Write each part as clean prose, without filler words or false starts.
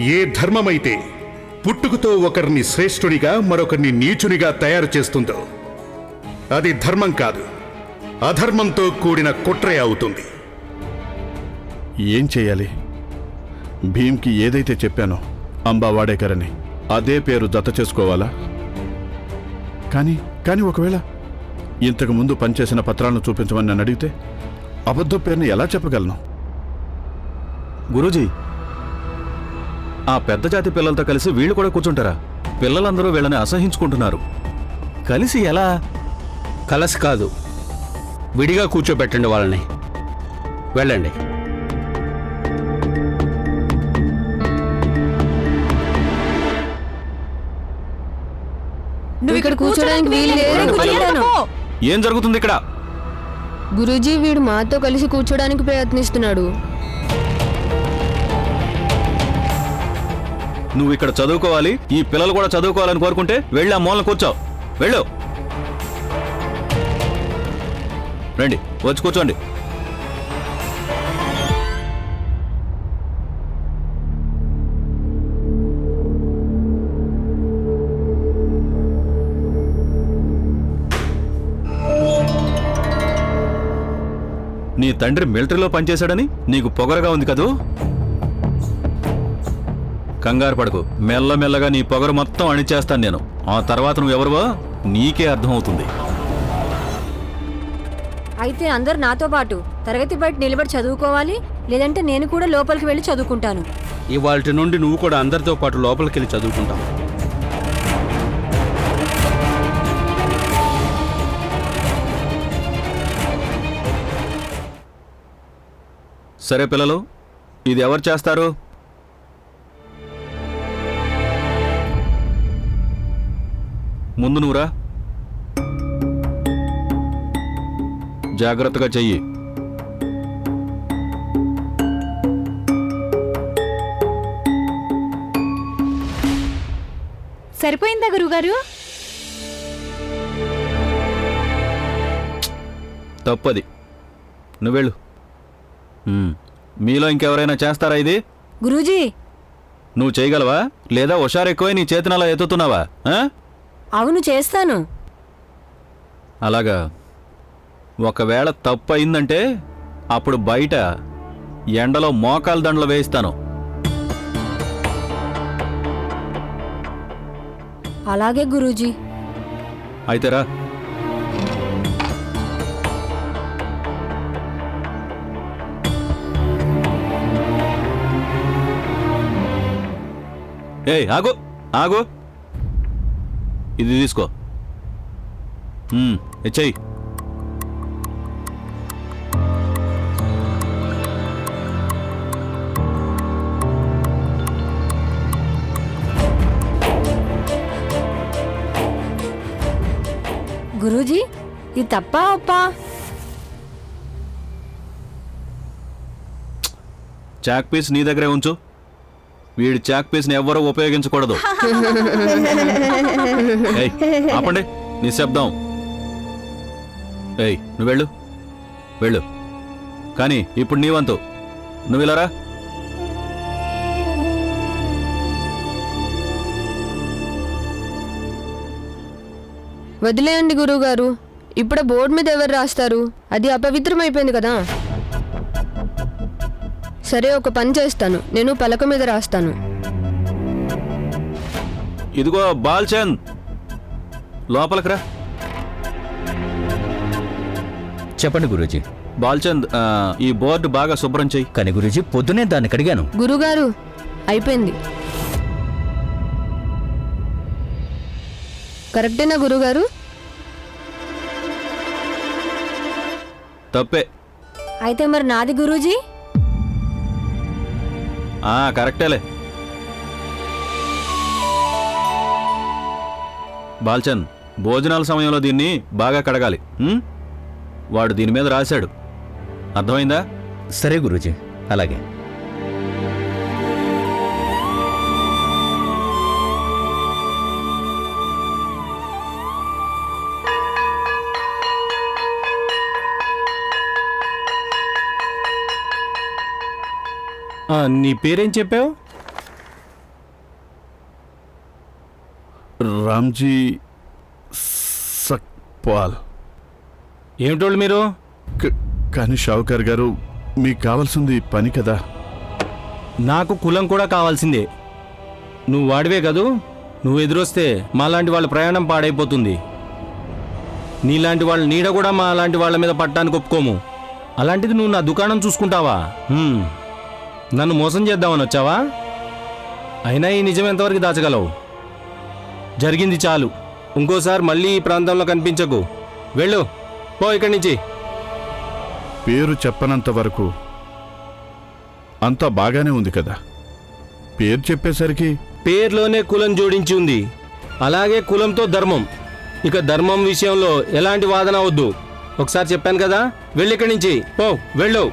ఏ ధర్మమైతే పుట్టుకతో ఒకరిని శ్రేష్ఠునిగా మరొకరిని నీచునిగా తయారు చేస్తుందో అది ధర్మం కాదు, అధర్మంతో కూడిన కుట్రే అవుతుంది. ఏం చేయాలి? భీమ్కి ఏదైతే చెప్పానో అంబావాడేకరని అదే పేరు జత చేసుకోవాలా? కానీ ఒకవేళ ఇంతకు ముందు పనిచేసిన పత్రాలను చూపించమని నన్ను అడిగితే అబద్ధ పేరుని ఎలా చెప్పగలను? గురూజీ, ఆ పెద్ద జాతి పిల్లలతో కలిసి వీళ్ళు కూడా కూర్చుంటారా? పిల్లలందరూ వీళ్ళని అసహించుకుంటున్నారు. కలిసి ఎలా? కలసి కాదు, విడిగా కూర్చోబెట్టండి వాళ్ళని. వెళ్ళండి. నువ్వు ఇక్కడ కూర్చోడానికి వీలు లేదు. ఏం జరుగుతుంది ఇక్కడ? గురూజీ, వీడు మాతో కలిసి కూర్చోడానికి ప్రయత్నిస్తున్నాడు. నువ్వు ఇక్కడ చదువుకోవాలి, ఈ పిల్లలు కూడా చదువుకోవాలని కోరుకుంటే వెళ్ళి ఆ మూలన కూర్చో. వెళ్ళు. రండి, వచ్చి కూర్చోండి. నీ తండ్రి మిలిటరీలో పనిచేశాడని నీకు పొగరగా ఉంది కదూ? కంగారు పడకు, మెల్లమెల్లగా నీ పొగరు మొత్తం అణిచేస్తాను నేను. ఆ తర్వాత నువ్వెవరువో నీకే అర్థమవుతుంది. అయితే అందరు నాతో పాటు తరగతి బయట నిలబడి చదువుకోవాలి, లేదంటే నేను కూడా లోపలికి వెళ్ళి చదువుకుంటాను. ఇవాళ నుండి నువ్వు కూడా అందరితో పాటు లోపలికి వెళ్ళి చదువుకుంటావు. సరే పిల్లలు, ఇది ఎవరు చేస్తారు? ముందు నువ్వురా. జాగ్రత్తగా చెయ్యి. సరిపోయిందా గురుగారు? తప్పది, నువ్వెళ్ళు. మీలో ఇంకెవరైనా చేస్తారా ఇది? గురూజీ, నువ్వు చేయగలవా, లేదా హుషారెక్కువై నీ చేతనలా ఎత్తుతున్నావా? అవును, చేస్తాను. అలాగా. ఒకవేళ తప్పు అయిందంటే అప్పుడు బయట ఎండలో మోకాలు దండలు వేయిస్తాను. అలాగే గురూజీ. అయితే రా. ఏయ్, ఆగు ఆగు, ఇది తీసుకో. చెయ్యి. గురూజీ, ఇది తప్పా ఒప్పా? చాక్ పీస్ నీ దగ్గరే ఉంచు. వీడి చాక్ పీస్ని ఎవ్వరూ ఉపయోగించకూడదు. ఏయ్, ఆపండి, నిశ్శబ్దం. ఏయ్, నువ్వు వెళ్ళు వెళ్ళు. కానీ ఇప్పుడు నీ వంతు. నువ్వు ఇలారా. వదిలేయండి గురువుగారు, ఇప్పుడు బోర్డు మీద ఎవరు రాస్తారు? అది అపవిత్రమైపోయింది కదా. సరే, ఒక పని చేస్తాను, నేను పలక మీద రాస్తాను. ఇదిగో బాల్చంద్, లోపలికి రా. చెప్పండి గురూజీ. బాల్చంద్, ఈ బోర్డు బాగా శుభ్రం చెయ్యి. కానీ గురూజీ, పొద్దునే దాన్ని కడిగాను. గురుగారు, అయిపోయింది. కరెక్టేనా గురుగారు? తప్పే. అయితే మరి నాది గురూజీ? కరెక్టేలే. బాల్చంద్, భోజనాల సమయంలో దీన్ని బాగా కడగాలి. వాడు దీని మీద రాశాడు, అర్థమైందా? సరే గురూజీ, అలాగే. నీ పేరేం చెప్పావు? రామ్జీ సక్పాల్. ఏమిటోళ్ళు మీరు? కానీ షావుకార్ గారు, మీకు కావాల్సింది పని కదా. నాకు కులం కూడా కావాల్సిందే. నువ్వు వాడివే కదూ, నువ్వు ఎదురొస్తే మాలాంటి వాళ్ళ ప్రయాణం పాడైపోతుంది. నీలాంటి వాళ్ళ నీడ కూడా మా లాంటి వాళ్ళ మీద పట్టడానికి ఒప్పుకోము. అలాంటిది నువ్వు నా దుకాణం చూసుకుంటావా? నన్ను మోసం చేద్దామని వచ్చావా? అయినా ఈ నిజం ఎంతవరకు దాచగలవు? జరిగింది చాలు. ఇంకోసారి మళ్ళీ ఈ ప్రాంతంలో కనిపించకు. వెళ్ళు, పో ఇక్కడి నుంచి. పేరు చెప్పనంత వరకు అంతా బాగానే ఉంది కదా. పేరు చెప్పేసరికి పేర్లోనే కులం జోడించి ఉంది. అలాగే కులంతో ధర్మం. ఇక ధర్మం విషయంలో ఎలాంటి వాదన వద్దు. ఒకసారి చెప్పాను కదా, వెళ్ళి ఇక్కడి నుంచి పో, వెళ్ళు.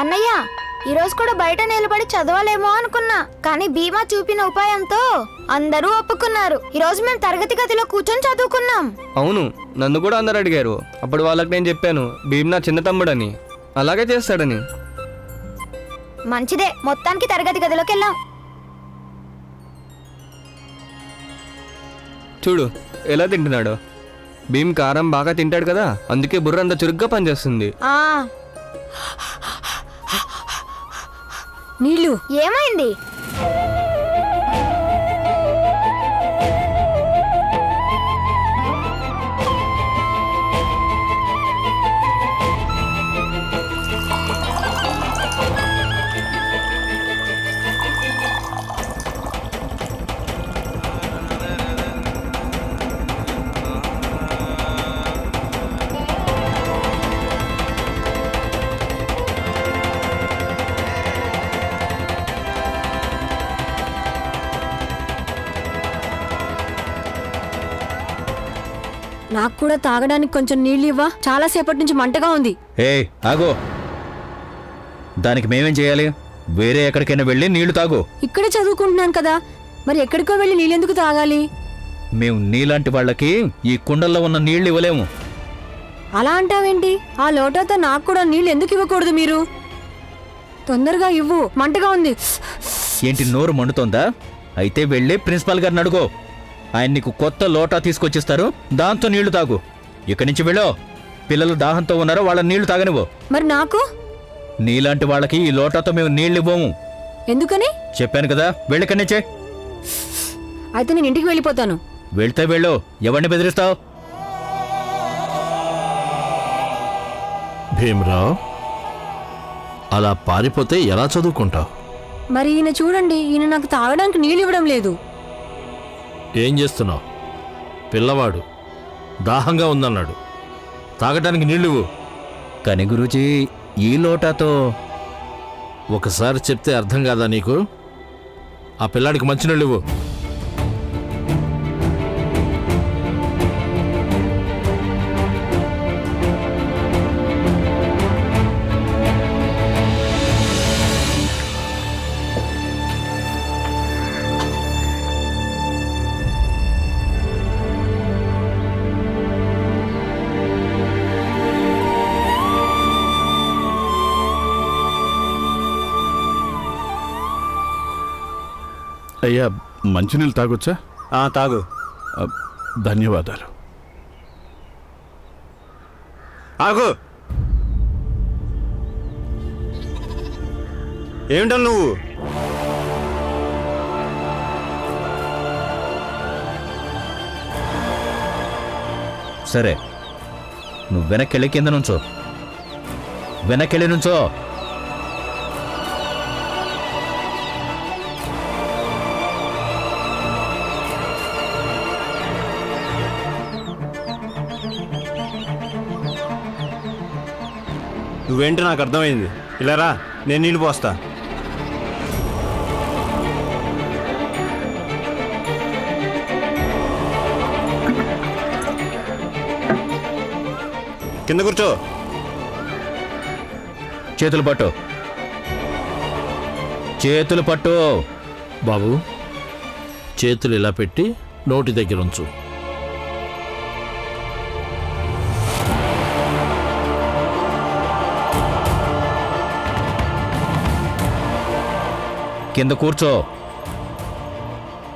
అన్నయ్య, ఈరోజు కూడా బయట నిలబడి చదవాలేమో అనుకున్నా, కానీ భీమా చూపిన ఉపాయంతో అందరూ ఒప్పుకున్నారు. ఈరోజు మేము తరగతి గదిలో కూర్చొని చదువుకున్నాం. అవును, నన్ను కూడా అందరు అడిగారు. అప్పుడు వాళ్ళకి నేను చెప్పాను భీమ్ నా చిన్న తమ్ముడని, అలాగే చేస్తాడని. మంచిదే, మొత్తానికి తరగతి గదిలోకి వెళ్ళాం. చూడు ఎలా తింటున్నాడు. భీమ్ కారం బాగా తింటాడు కదా, అందుకే బుర్ర అంత చురుగ్గా పనిచేస్తుంది. ఆ నీళ్ళు ఏమైంది? నాకు కూడా తాగడానికి కొంచెం నీళ్ళు ఇవ్వా? చాలా సేపటి నుంచి మంటగా ఉంది. ఏ ఆగో, దానికి మేమేం చేయాలి? వేరే ఎక్కడికైనా వెళ్ళి నీళ్లు తాగు. ఇక్కడే చదువుకుంటున్నాను కదా, మరి ఎక్కడికో వెళ్ళి నీళ్ళెందుకు తాగాలి? మేము నీలాంటి వాళ్ళకి ఈ కుండల్లో ఉన్న నీళ్లు ఇవ్వలేము. అలా అంటావేంటి? ఆ లోటాతో నాకు కూడా నీళ్ళు ఎందుకు ఇవ్వకూడదు మీరు? తొందరగా ఇవ్వు, మంటగా ఉంది. ఏంటి నోరు మండుతోందా? అయితే వెళ్ళి ప్రిన్సిపాల్ గారిని అడుగో. ఆయన నీకు కొత్త లోటా తీసుకొచ్చిస్తారు, దాంతో నీళ్లు తాగు. ఇక్కడి నుంచి వెళ్ళో. పిల్లలు దాహంతో ఉన్నారో వాళ్ళ నీళ్లు తాగనివ్వు. మరి నాకు? నీలాంటి వాళ్ళకి ఈ లోటాతో మేము నీళ్లు ఇవ్వము. ఎందుకని? చెప్పాను కదా, వెళ్ళిక్కడి నుంచే. అయితే నేను ఇంటికి వెళ్ళిపోతాను. వెళ్తే వెళ్ళు, ఎవరిని బెదిరిస్తావు? భీమరావు, అలా పారిపోతే ఎలా చదువుకుంటావు? మరి ఈయన చూడండి, ఈయన నాకు తాగడానికి నీళ్ళు ఇవ్వడం లేదు. ఏం చేస్తున్నావు? పిల్లవాడు దాహంగా ఉందన్నాడు, తాగటానికి నీళ్ళివ్వు. కానీ గురూజీ, ఈ లోటాతో... ఒకసారి చెప్తే అర్థం కాదా నీకు? ఆ పిల్లాడికి మంచినీళ్ళివ్వు. అయ్యా, మంచినీళ్ళు తాగొచ్చా? తాగు. ధన్యవాదాలు. ఆగు. ఏమిటో నువ్వు? సరే, నువ్వు వెనక్కెళ్ళి కింద నుంచో. వెనక్కెళ్ళి నుంచో. నువ్వేంటో నాకు అర్థమైంది. ఇలా రా, నేను నీళ్ళు పోస్తా. కింద కూర్చో. చేతులు పట్టు. చేతులు పట్టు. బాబు, చేతులు ఇలా పెట్టి నోటి దగ్గర ఉంచు. కింద కూర్చో.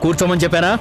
కూర్చోమని చెప్పానా?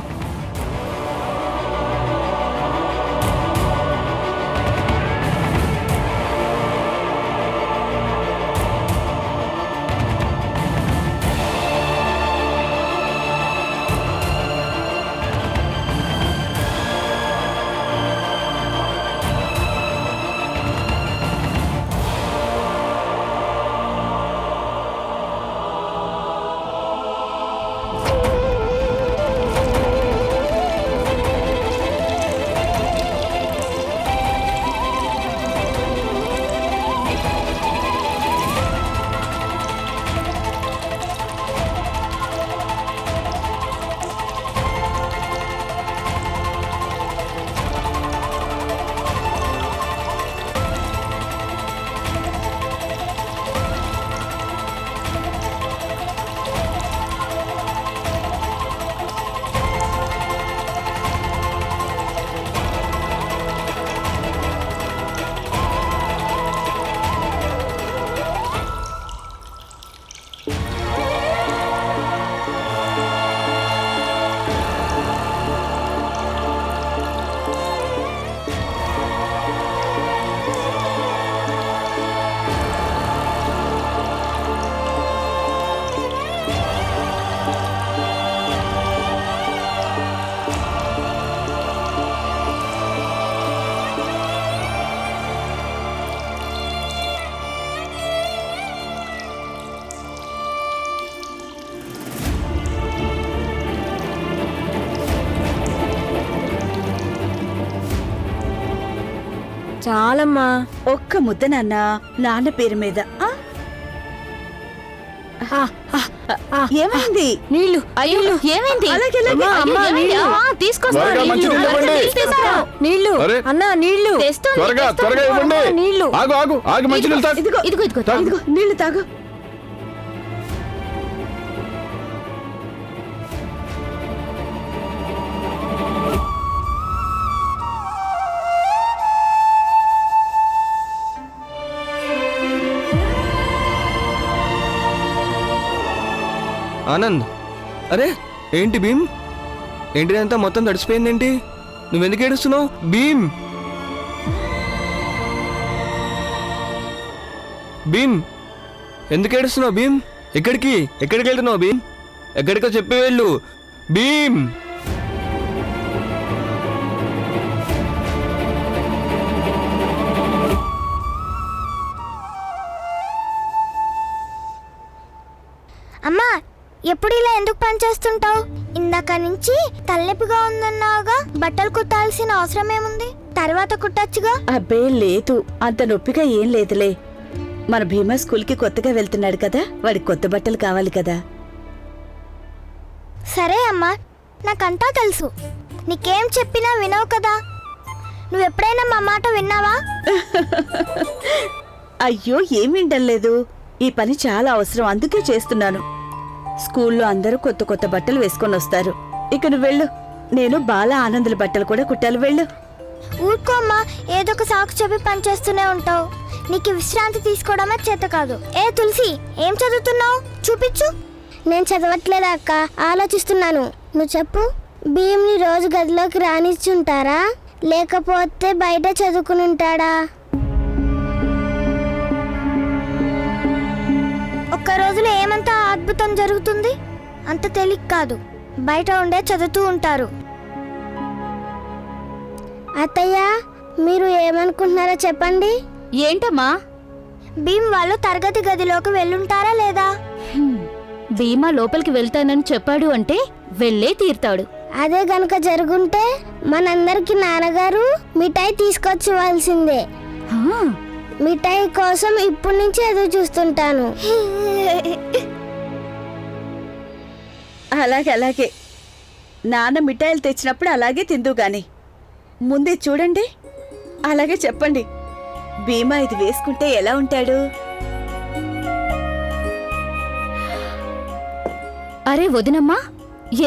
చాలమ్మా. ఒక్క ముద్ద నాన్న, నాన్న పేరు మీద. ఏమైంది? నీళ్లు. అయ్యో ఏమైంది? అలాగే అలాగే. అమ్మా, నీళ్లు. త్వరగా మంచినీళ్ళు ఇవ్వండి. నీళ్లు. అరే. అన్నా నీళ్లు. త్వరగా ఇవ్వండి. నీళ్లు. ఆగు మంచినీళ్ళు తాగు. ఇదిగో ఇదిగో ఇదిగో ఇదిగో నీళ్లు తాగు. ఆనంద్, అరే ఏంటి భీమ్? ఏంటిదంతా మొత్తం తడిసిపోయిందేంటి? నువ్వెందుకు ఏడుస్తున్నావు భీమ్? భీమ్ ఎందుకు ఏడుస్తున్నావు భీమ్? ఎక్కడికి వెళ్తున్నావు భీమ్? ఎక్కడికో చెప్పి వెళ్ళు భీమ్. అమ్మా, ఎప్పుడు ఇలా ఎందుకు పనిచేస్తుంటావు? ఇందాక నుంచి తలనొప్పిగా ఉందన్నావుగా. బట్టలు కుట్టాల్సిన అవసరం ఏముంది? తర్వాత కుట్టచ్చుగా. అబ్బే లేదు, అంత నొప్పిగా ఏం లేదులే. మన భీమా స్కూల్కి కొత్తగా వెళ్తున్నాడు కదా, వాడికి కొత్త బట్టలు కావాలి కదా. సరే అమ్మా, నాకంతా తెలుసు. నీకేం చెప్పినా వినవు కదా. నువ్వెప్పుడైనా మా మాట విన్నావా? అయ్యో ఏం వినలేదు. ఈ పని చాలా అవసరం, అందుకే చేస్తున్నాను. స్కూల్లో అందరూ కొత్త కొత్త బట్టలు వేసుకొని వస్తారు. ఇక నువ్వు వెళ్ళు. నేను బాల ఆనందుల బట్టలు కూడా కుట్టాలి, వెళ్ళు. ఊరుకో అమ్మా, ఏదో ఒక సాకు చెప్పి పని చేస్తూనే ఉంటావు. నీకు విశ్రాంతి తీసుకోవడమే చేత కాదు. ఏ తులసి, ఏం చదువుతున్నావు? చూపించు. నేను చదవట్లేదా అక్క, ఆలోచిస్తున్నాను. నువ్వు చెప్పు. భీమ్ని రోజు గదిలోకి రానిచ్చుంటారా, లేకపోతే బయట చదువుకుని ఉంటాడా? ఒక్క రోజులో ఏమంత అద్భుతం జరుగుతుంది? అంత తేలిక కాదు. బయట ఉండే చదువుతూ ఉంటారు. అత్తయ్య, మీరు ఏమనుకుంటున్నారో చెప్పండి. ఏంటమ్మా? భీమ్ వాళ్ళు తరగతి గదిలోకి వెళ్ళుంటారా లేదా? భీమా లోపలికి వెళ్తానని చెప్పాడు అంటే వెళ్ళే తీరుతాడు. అదే గనుక జరుగుంటే మనందరికి నాన్నగారు మిఠాయి తీసుకొచ్చివలసిందే. మిఠాయి కోసం ఇప్పటి నుంచి ఎదురు చూస్తుంటాను. అలాగే అలాగే. నాన్న మిఠాయిలు తెచ్చినప్పుడు అలాగే తిందు గాని. ముందే చూడండి, అలాగే చెప్పండి. భీమా ఇది వేసుకుంటే ఎలా ఉంటాడు? అరే వదినమ్మా,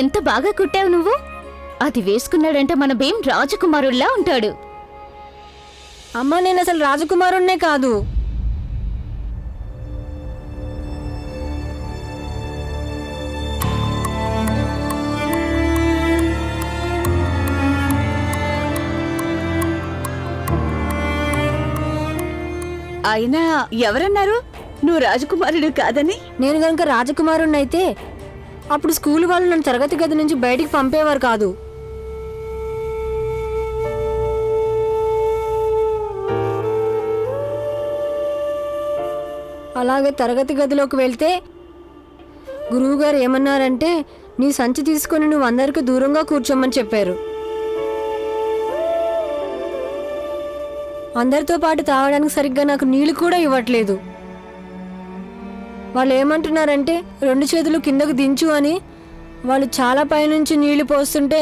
ఎంత బాగా కుట్టావు నువ్వు. అది వేసుకున్నాడంటే మన భీమ్ రాజకుమారుల్లా ఉంటాడు. అమ్మా, నేను అసలు రాజకుమారుణ్ణే కాదు. అయినా ఎవరన్నారు నువ్వు రాజకుమారుడు కాదని? నేను గనుక రాజకుమారుణ్ణి అయితే అప్పుడు స్కూల్ వాళ్ళు నన్ను తరగతి గది నుంచి బయటికి పంపేవారు కాదు. అలాగే తరగతి గదిలోకి వెళ్తే గురువుగారు ఏమన్నారంటే నీ సంచి తీసుకొని నువ్వు అందరికీ దూరంగా కూర్చోమని చెప్పారు. అందరితో పాటు తాగడానికి సరిగ్గా నాకు నీళ్లు కూడా ఇవ్వట్లేదు. వాళ్ళు ఏమంటున్నారంటే 2 చేతులు కిందకు దించు అని. వాళ్ళు చాలా పైనుంచి నీళ్లు పోస్తుంటే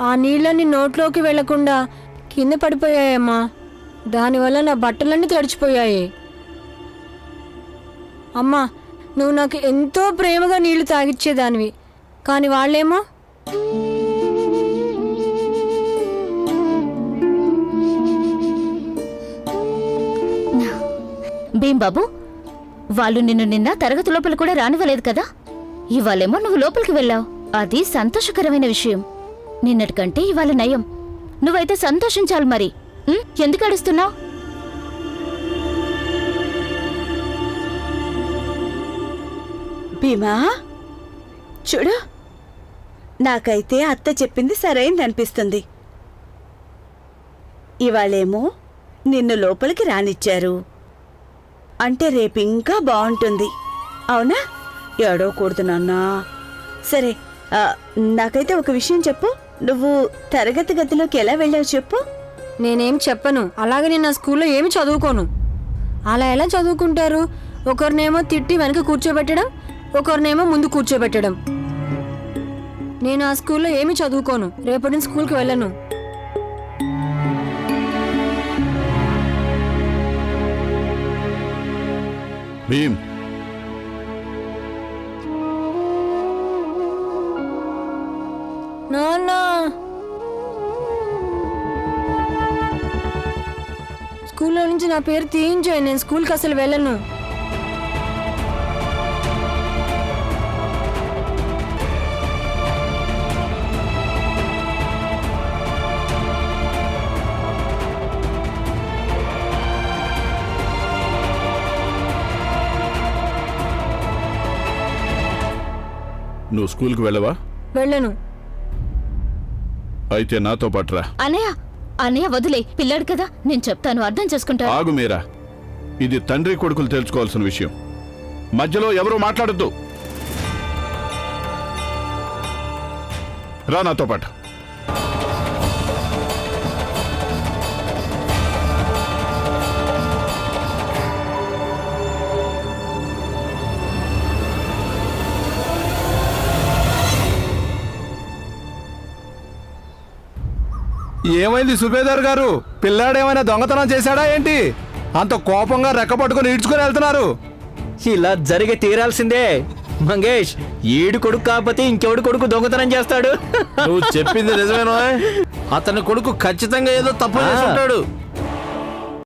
ఆ నీళ్ళని నోట్లోకి వెళ్లకుండా కింద పడిపోయాయమ్మా. దానివల్ల నా బట్టలన్నీ తడిచిపోయాయి. అమ్మా, నువ్వు నాకు ఎంతో ప్రేమగా నీళ్లు తాగిచ్చేదానివి, కానీ వాళ్ళేమో భీంబాబు, వాళ్ళు నిన్న తరగతి లోపల కూడా రానివ్వలేదు కదా. ఇవాళేమో నువ్వు లోపలికి వెళ్ళావు. అది సంతోషకరమైన విషయం. నిన్నటికంటే ఇవాళ నయం. నువ్వైతే సంతోషించాలి మరి. ఎందుకు అడుస్తున్నావు? భీమా, చూడు, నాకైతే అత్త చెప్పింది సరైంది అనిపిస్తుంది. ఇవాళేమో నిన్ను లోపలికి రానిచ్చారు అంటే రేపు ఇంకా బాగుంటుంది. అవునా? ఏడవకూడదు నాన్నా. సరే, నాకైతే ఒక విషయం చెప్పు. నువ్వు తరగతి గదిలోకి ఎలా వెళ్ళావు చెప్పు. నేనేం చెప్పను. అలాగే నేను నా స్కూల్లో ఏమి చదువుకోను. అలా ఎలా చదువుకుంటారు? ఒకరినేమో తిట్టి వెనక కూర్చోబెట్టడం, ఒకరినేమో ముందు కూర్చోబెట్టడం. నేను ఆ స్కూల్లో ఏమి చదువుకోను. రేపటి నుంచి స్కూల్కి వెళ్ళను. భీమ్, నాన్న, స్కూల్లో నుంచి నా పేరు తీయించాయి. నేను స్కూల్కి అసలు వెళ్ళను. నువ్వు స్కూల్కి వెళ్ళవా? వెళ్ళను. అయితే నాతో పాటు రా. అన్నయ్య వదిలే, పిల్లాడు కదా, నేను చెప్తాను, అర్థం చేసుకుంటా. ఆగు మీరా, ఇది తండ్రి కొడుకులు తెలుసుకోవాల్సిన విషయం. మధ్యలో ఎవరూ మాట్లాడద్దు. రా నాతో పాటు. ఏమైంది సుబేదార్ గారు? పిల్లాడేమైనా దొంగతనం చేశాడా ఏంటి? అంత కోపంగా రెక్క పట్టుకుని ఈడ్చుకుని వెళ్తున్నారు. ఇలా జరిగి తీరాల్సిందే మంగేష్. ఈడు కొడుకు కాకపోతే ఇంకెవడు కొడుకు దొంగతనం చేస్తాడు? నువ్వు చెప్పింది నిజమేనా? అతని కొడుకు ఖచ్చితంగా ఏదో తప్పు చేసి ఉంటాడు.